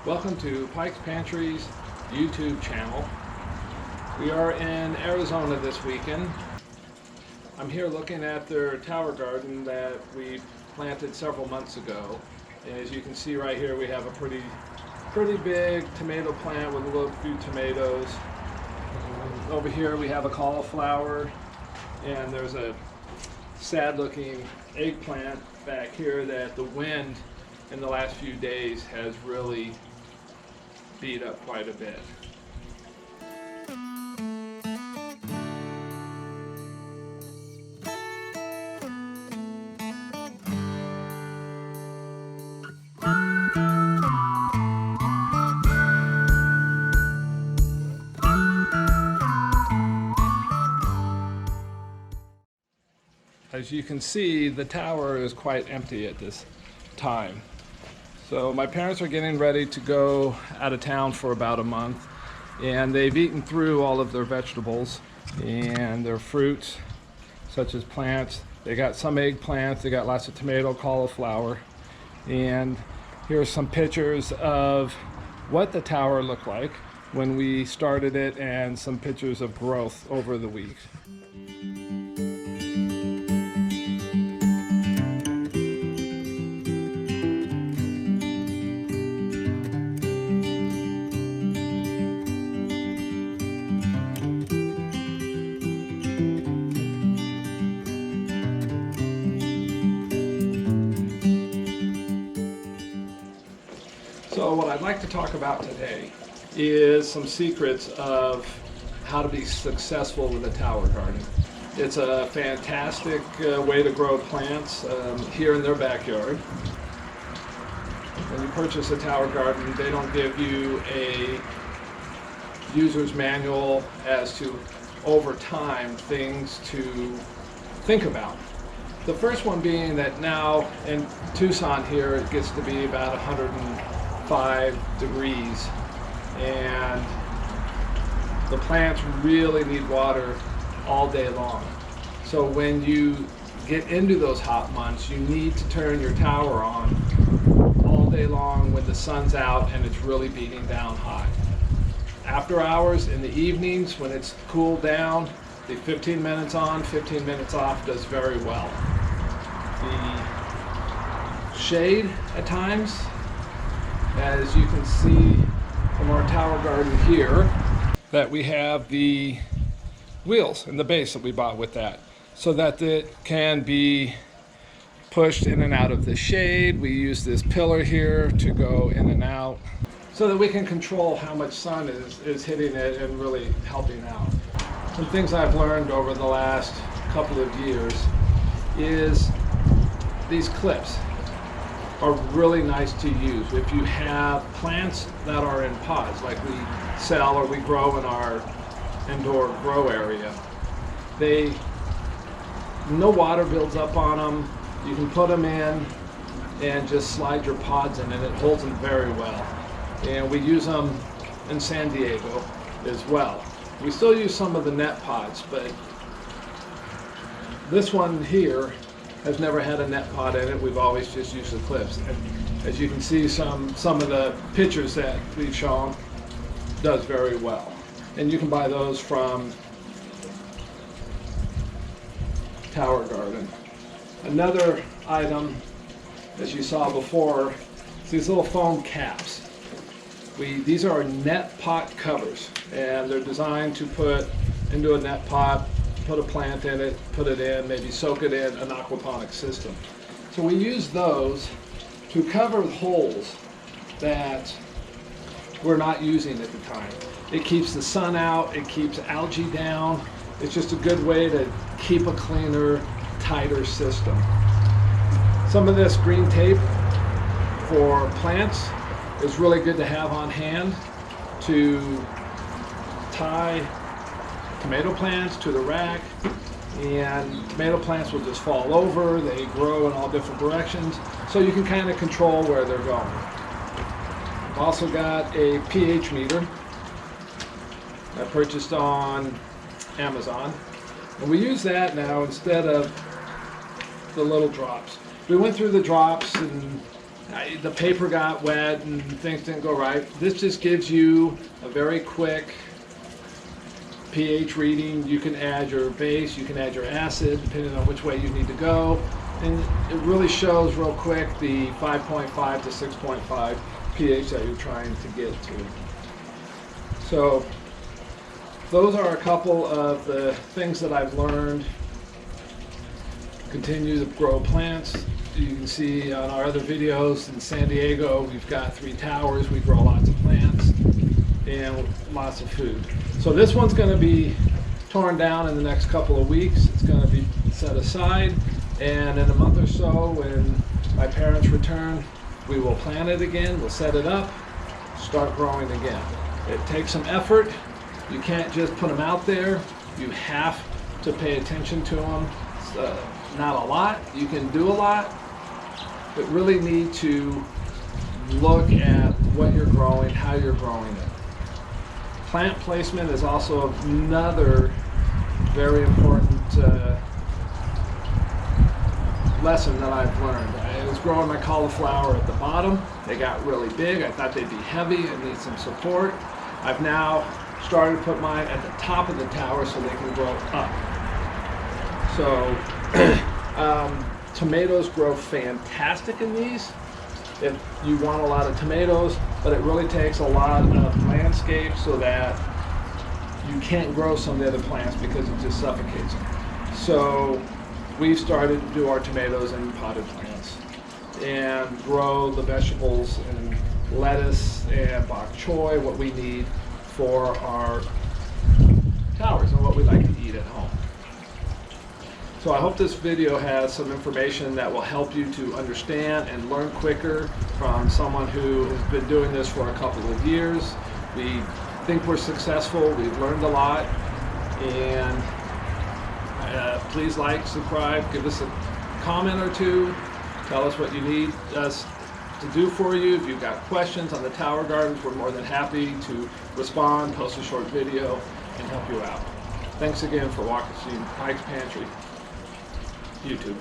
Welcome to Pyke's Pantry's YouTube channel. We are in Arizona this weekend. I'm here looking at their tower garden that we planted several months ago. And as you can see right here, we have a pretty big tomato plant with a little few tomatoes. Over here we have a cauliflower, and there's a sad looking eggplant back here that the wind in the last few days has really beat up quite a bit. As you can see, the tower is quite empty at this time. So my parents are getting ready to go out of town for about a month, and they've eaten through all of their vegetables and their fruits, such as plants. They got some eggplants, they got lots of tomato, cauliflower, and here's some pictures of what the tower looked like when we started it and some pictures of growth over the weeks. So what I'd like to talk about today is some secrets of how to be successful with a tower garden. It's a fantastic way to grow plants here in their backyard. When you purchase a tower garden, they don't give you a user's manual as to, over time, things to think about. The first one being that now in Tucson here, it gets to be about 105 degrees, and the plants really need water all day long. So when you get into those hot months, you need to turn your tower on all day long when the sun's out and it's really beating down hot. After hours, in the evenings, when it's cooled down, the 15 minutes on, 15 minutes off does very well. The shade at times, as you can see from our tower garden here, that we have the wheels in the base that we bought with that, so that it can be pushed in and out of the shade. We use this pillar here to go in and out so that we can control how much sun is hitting it and really helping out. Some things I've learned over the last couple of years is these clips are really nice to use. If you have plants that are in pots, like we sell or we grow in our indoor grow area, no water builds up on them. You can put them in and just slide your pods in, and it holds them very well. And we use them in San Diego as well. We still use some of the net pods, but this one here has never had a net pot in it. We've always just used the clips. And as you can see, some of the pictures that we've shown does very well. And you can buy those from Tower Garden. Another item, as you saw before, is these little foam caps. These are net pot covers, and they're designed to put into a net pot, put a plant in it, put it in, maybe soak it in an aquaponic system. So we use those to cover holes that we're not using at the time. It keeps the sun out, it keeps algae down. It's just a good way to keep a cleaner, tighter system. Some of this green tape for plants is really good to have on hand to tie tomato plants to the rack, and tomato plants will just fall over. They grow in all different directions, so you can kind of control where they're going. I've also got a pH meter I purchased on Amazon, and we use that now instead of the little drops. We went through the drops and the paper got wet and things didn't go right. This just gives you a very quick pH reading. You can add your base, you can add your acid, depending on which way you need to go. And it really shows real quick the 5.5 to 6.5 pH that you're trying to get to. So those are a couple of the things that I've learned. Continue to grow plants. You can see on our other videos in San Diego, we've got 3 towers. We grow lots of plants and lots of food. So this one's going to be torn down in the next couple of weeks. It's going to be set aside, and in a month or so, when my parents return, we will plant it again. We'll set it up, start growing again. It takes some effort. You can't just put them out there. You have to pay attention to them. Not a lot. You can do a lot, but really need to look at what you're growing, how you're growing it. Plant placement is also another very important lesson that I've learned. I was growing my cauliflower at the bottom. They got really big. I thought they'd be heavy and need some support. I've now started to put mine at the top of the tower so they can grow up. So tomatoes grow fantastic in these if you want a lot of tomatoes, but it really takes a lot of landscape so that you can't grow some of the other plants because it just suffocates them. So we've started to do our tomatoes in potted plants and grow the vegetables and lettuce and bok choy, what we need for our towers and what we like to eat at home. So I hope this video has some information that will help you to understand and learn quicker from someone who has been doing this for a couple of years. We think we're successful. We've learned a lot. And please like, subscribe, give us a comment or two. Tell us what you need us to do for you. If you've got questions on the tower gardens, we're more than happy to respond, post a short video, and help you out. Thanks again for watching Pyke's Pantry YouTube.